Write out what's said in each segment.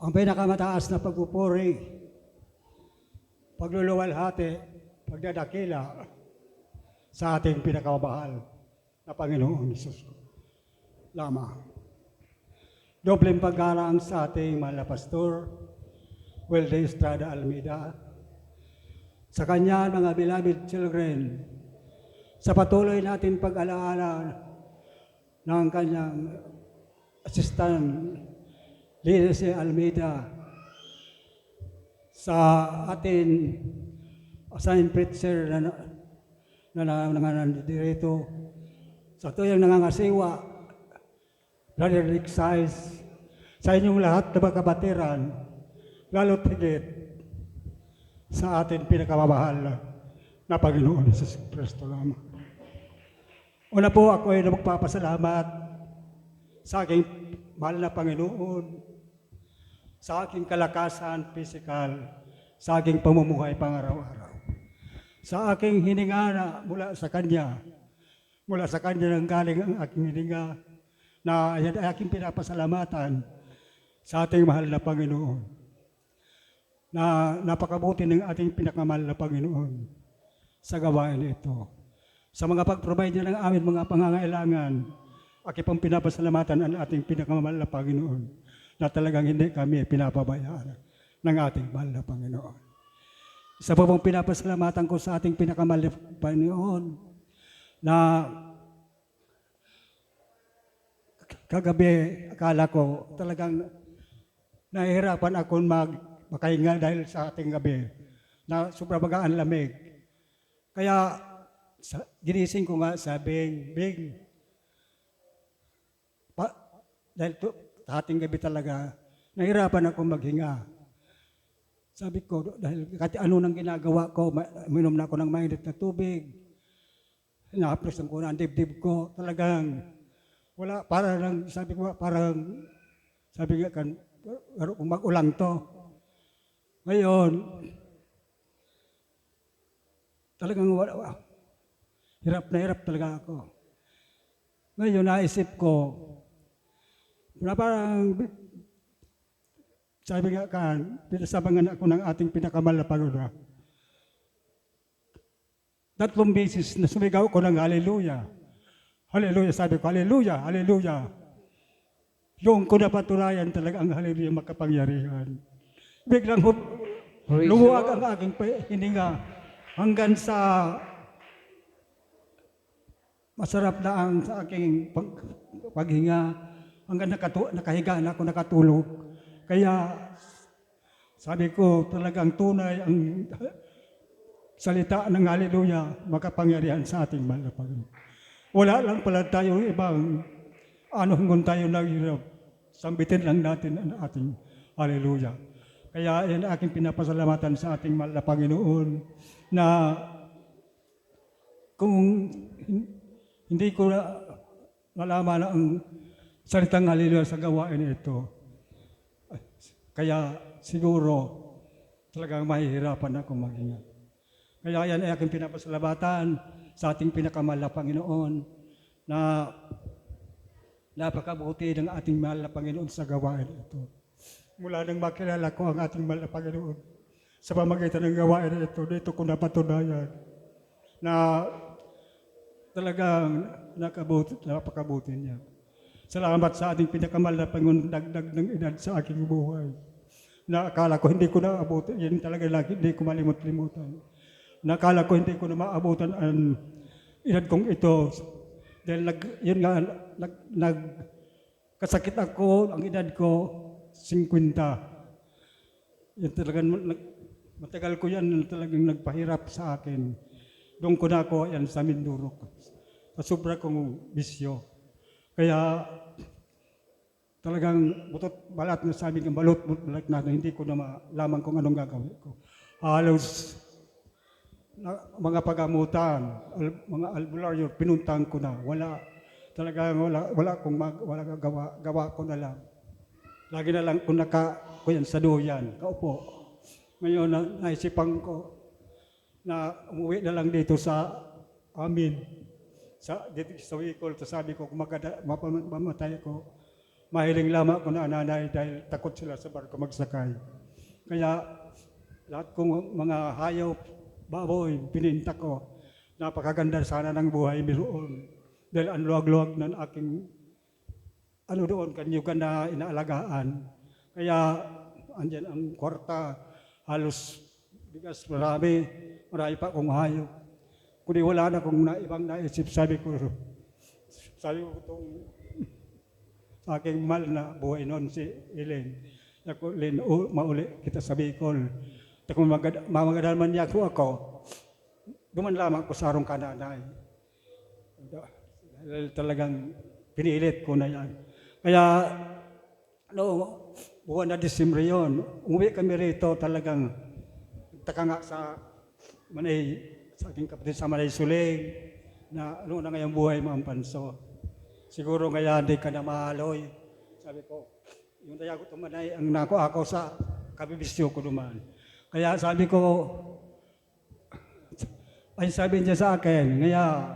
ang pinakamataas na pagpupuri, pagluluwalhati, pagdadakila sa ating pinakamahal na Panginoong Hesus lamang. Dobleng paggalang sa ating mahal na pastor, Weldy Estrada Almeida, sa kanya mga beloved children, sa patuloy natin pag-alaala ng kanyang assistant, Lindsay Almeida, sa atin assigned preacher na nandito, sa tuyang nangangasiwa, Brother Rick Saiz, sa inyong lahat na magkabatiran, lalo't higit sa atin pinakamamahal na Panginoon Jesus Cristo lamang. Una po ako ay magpapasalamat sa aking mahal na Panginoon, sa aking kalakasan, physical, sa aking pamumuhay pang-araw-araw, sa aking hininga na mula sa Kanya nang galing ang aking hininga, na yan ay aking pinapasalamatan sa ating mahal na Panginoon, na napakabuti ng ating pinakamahal na Panginoon sa gawain ito. Sa mga pag-provide niya ng amin mga pangangailangan, aking pang pinapasalamatan ang ating pinakamahal na Panginoon, na talagang hindi kami pinapabayaan ng ating mahal na Panginoon. Isa pa pong pinapasalamatan ko sa ating pinakamahal na Panginoon, na kagabi akala ko talagang nahihirapan ako makahinga dahil sa ating gabi na sobrang magaan lamig. Kaya ginising ko nga, sabi, Big, dahil sa ating gabi talaga, nahirapan ako maghinga. Sabi ko, dahil kahit ano nang ginagawa ko, minom na ako ng mainit na tubig, nahaplasan ko na ang dibdib ko, talagang wala, parang sabi ko, sabi nga kan, kung mag-ulang to. Ngayon, talagang wala, hirap na hirap talaga ako. Ngayon, naisip ko, na parang, sabi nga kan, pinasabangan ako ng ating pinakamahal na Panginoon. 3 beses na sumigaw ko ng hallelujah. Hallelujah, sabi ko, hallelujah, hallelujah. Yung ko napatunayan talaga ang hallelujah makapangyarihan. Biglang lumuwag ang aking hininga hanggang sa masarap na ang sa aking paghinga, hanggang nakahiga na ako, nakatulog. Kaya sabi ko talagang tunay ang salita ng hallelujah makapangyarihan sa ating mahal na Panginoon. Wala lang pala tayo ibang hanggang tayo naghirap. Sambitin lang natin ang ating hallelujah. Kaya yan aking pinapasalamatan sa ating mahal na Panginoon, na kung hindi ko nalaman ang salitang hallelujah sa gawain ito, kaya siguro talagang mahihirapan ako maghinga. Kaya yan ay aking pinapasalamatan sa ating pinakamahal na Panginoon, na napakabuti ng ating mahal na Panginoon sa gawain ito. Mula nang makilala ko ang ating mahal na Panginoon, sa pamamagitan ng gawain ito, dito ko napatunayan na talagang napakabuti niya. Salamat sa ating pinakamahal na Panginoon, dagdag ng edad sa aking buhay, na akala ko hindi ko naabutan, yan talaga lagi, hindi ko malimut-limutan. Nakala ko hindi ko na maabutan ang edad kong ito. Dahil nagkasakit ako, ang edad ko, 50. Yan talagang, matagal ko yan talagang nagpahirap sa akin. Doon ko na ako yan sa Mindurok. Sa sobra kong bisyo. Kaya talagang butot balat na sabi ng balot na hindi ko na malaman kung anong gagawin ko. Halos mga pagamutan, mga albularyo, pinuntang ko na. Wala gawa ko na lang. Lagi na lang kung kuyan sa duyan, kaupo. Ngayon, naisipan ko na umuwi na lang dito sa amin, dito sa Bicol. Sabi ko, kung mamatay ko, mahiling lamang ako na nanay dahil takot sila sa barko magsakay. Kaya lahat kong mga hayop, baboy, pininta ko. Napakaganda sana ng buhay doon. Dahil ang luwag-luwag ng aking doon, kanyugan na inaalagaan. Kaya andyan ang kwarta, halos bigas marami pa akong hayop. Kundi wala na akong ibang naisip, sabi ko itong sa aking mahal na buhay noon si Elaine. Ako, Elaine, mauli kita sa Bicol. Kung mamagadalman niya ako, duman lamang ako sa arong kananay. Talagang pinilit ko na yan. Kaya, buwan na Disyembre yun, umuwi kami rito talagang taka nga sa sa aking kapatid sa Manay Suling, na na ngayong buhay mga panso. Siguro ngayon di ka na mahaloy. Sabi ko, yung daya ko tumanay, ang nako ako sa kabibisyo ko duman. Kaya sabi ko, ay sabi niya sa akin, ngaya,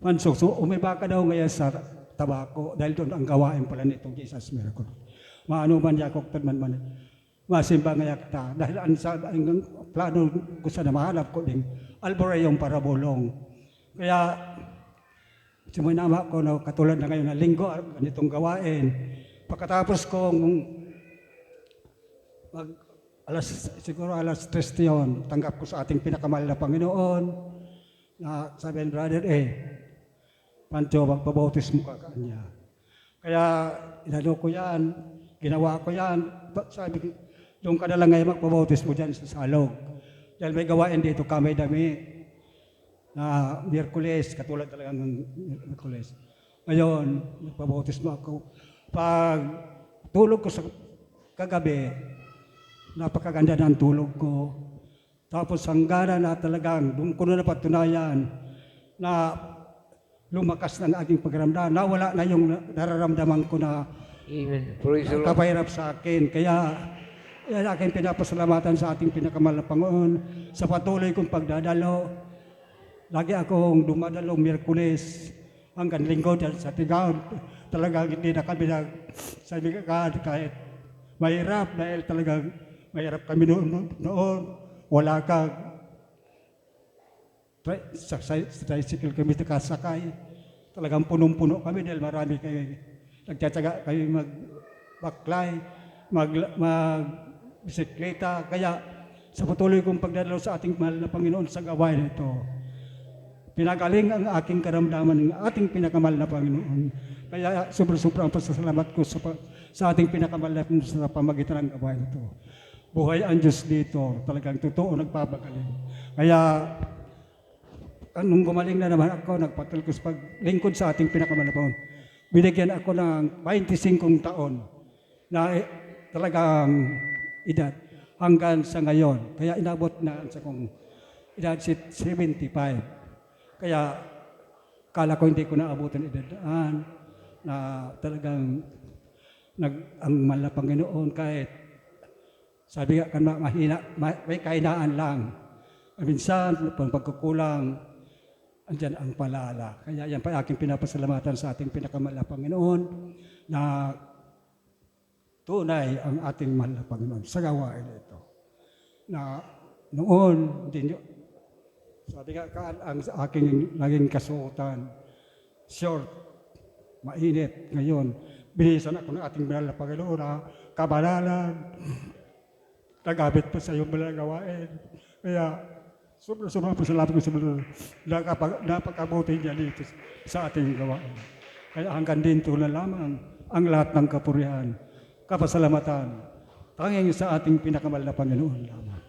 Panso, umiba ka daw ngayon sa tabako dahil doon ang gawain pala nitong Jesus Miracle. Maano man niya kung man masimba ngayon kita. Dahil ang plano ko sa namahanap ko din, alboray yung parabolong. Kaya, simunama ko na katulad na ngayon na linggo, ganitong gawain. Pagkatapos kong siguro alas 3 yun, tanggap ko sa ating pinakamahal na Panginoon na sabi ng brother, Pancho, magpabautismo ka kanya. Kaya inano ko yan, ginawa ko yan. Sabi ko, doon ka na lang ngayon magpabautismo dyan sa Salog. Dahil may gawain dito kami dami na Miyerkules, katulad talaga ng Miyerkules. Ngayon, magpabautismo ako. Pag tulog ko sa kagabi, napakaganda ng tulog ko. Tapos hanggang na talagang doon ko na napatunayan na lumakas ng aking pagramdam. Nawala na yung nararamdaman ko na kapahirap sa akin. Kaya yan aking pinapasalamatan sa ating pinakamahal na Panginoon sa patuloy kong pagdadalo. Lagi akong dumadalo Miyerkules hanggang Linggo sa Tigaw. Talagang hindi na kami sabi ka kahit mahirap dahil talagang mahirap kami noon. Wala kang sa tricycle kami nakasakay. Talagang punong-puno kami dahil marami kayo. Nagtsatsaga kayo magbaklay, magbisikleta. Kaya sa patuloy kong pagdadalo sa ating mahal na Panginoon sa gawain ito, pinagaling ang aking karamdaman ng ating pinakamahal na Panginoon. Kaya sobrang pasasalamat ko sa ating pinakamahal na Panginoon sa pamagitan ng gawain ito. Buhay ang Diyos dito, talagang totoo nagpapagaling. Kaya nung gumaling na naman ako, nagpatuloy ko sa paglingkod sa ating pinakamahal na Panginoon. Binigyan ako ng 25 taon na talagang edad hanggang sa ngayon. Kaya inabot na sa kong edad 75. Kaya kala ko hindi ko naabutan edadaan na talagang ang mahal na Panginoon kahit sabi nga kan mahina, may kahinaan lang. Minsan, pagkukulang, andyan ang palala. Kaya yan pa aking pinapasalamatan sa ating pinakamahal na Panginoon na tunay ang ating mahal na Panginoon sa gawain ito. Na noon, sabi nga ang aking naging kasuotan, short, mainit. Ngayon, binisan ako ng ating mahal na Panginoon na kabanalan, nagamit pa sa iyong mga gawain. Kaya, sobrang pasalamat ko sa mga napakabuti niya dito sa ating gawain. Kaya hanggang dito na lamang ang lahat ng kapurihan, kapasalamatan, tanging sa ating pinakamahal na Panginoon lamang.